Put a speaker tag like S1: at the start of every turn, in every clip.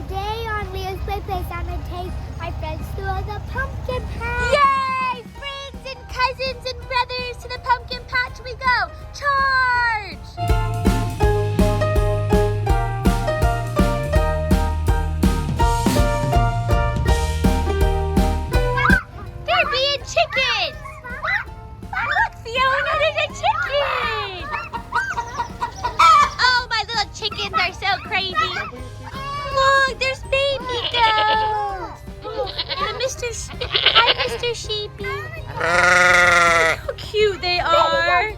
S1: today on Leo's Playplace, I'm going to take my friends to the pumpkin patch.
S2: Yay! Friends and cousins and brothers, to the pumpkin patch we go. Charge! They're being chickens! Look, Fiona, there's a chicken! Oh, my little chickens are so crazy. Look, there's baby goats. And hi, Mr. Sheepy. How cute they are.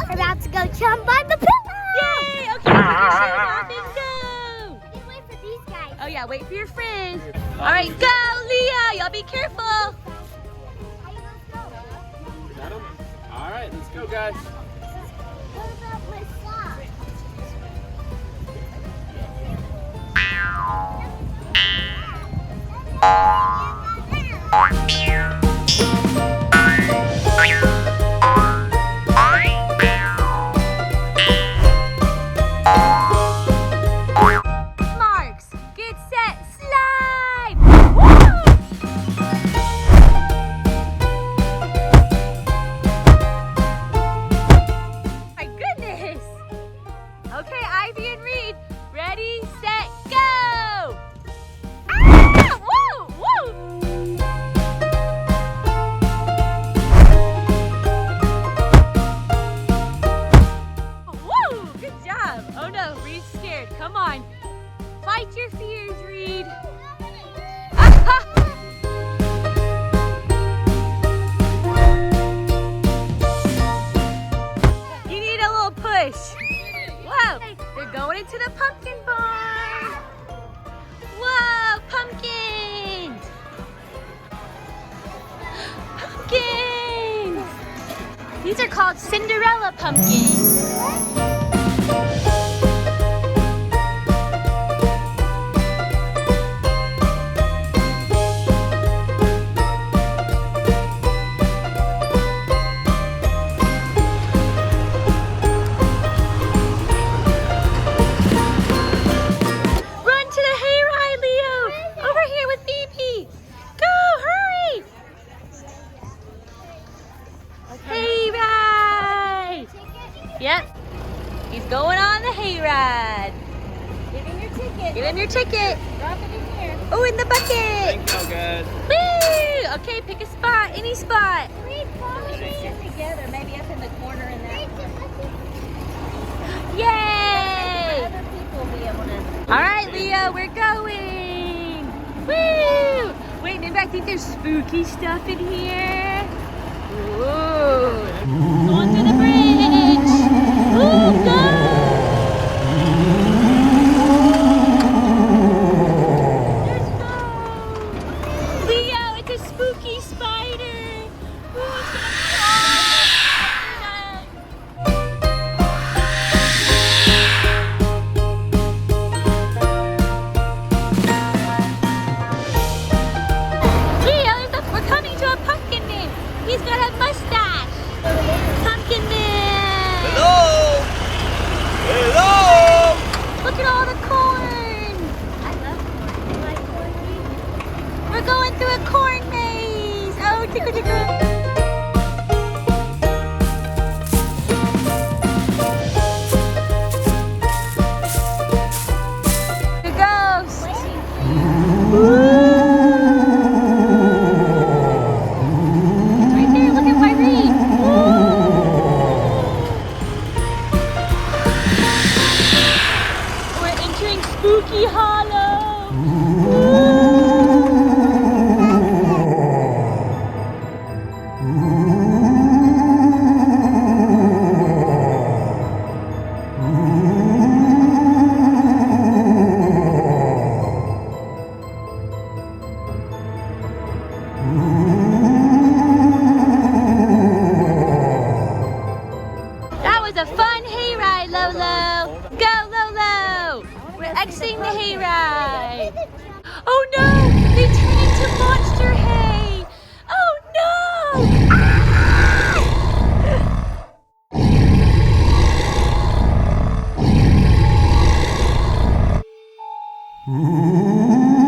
S1: We're about to go jump on the pillow.
S2: Yay! Okay, put your shoes off and go.
S1: I can wait for these guys.
S2: Oh yeah, wait for your friends. All right, go, Leah. Y'all be careful.
S3: Got 'em? All right, let's go, guys.
S1: What about my socks?
S2: Marks, get set, slide! Woo! My goodness! Okay, Ivy and Reed, ready, set, go! Ah! Woo! Woo! Woo! Good job! Oh no, Reed's scared. Come on. Fight your fears, Reed. You need a little push. Whoa, they're going into the pumpkin barn. Whoa, pumpkins. Pumpkins. These are called Cinderella pumpkins. Run to the hayride, Leo! Over here with BP! Go, hurry! Hayride! Yep, he's going on the hayride.
S4: Give him your ticket.
S2: Give him your ticket.
S4: Drop it in here.
S2: Oh, in the bucket!
S3: Thank you, guys.
S2: Woo! Okay, pick a spot, any spot.
S4: Get together, maybe up in the corner in that corner.
S2: Yay!
S4: Other people will be able to.
S2: All right, Leo, we're going. Woo! Wait, maybe I think there's spooky stuff in here. Whoa! Going to the bridge. Ooh, go! There's go! Leo, it's a spooky spider. Ooh, it's gonna crawl. Leo, we're coming to a pumpkin man. He's got a mustache. Pumpkin Ah!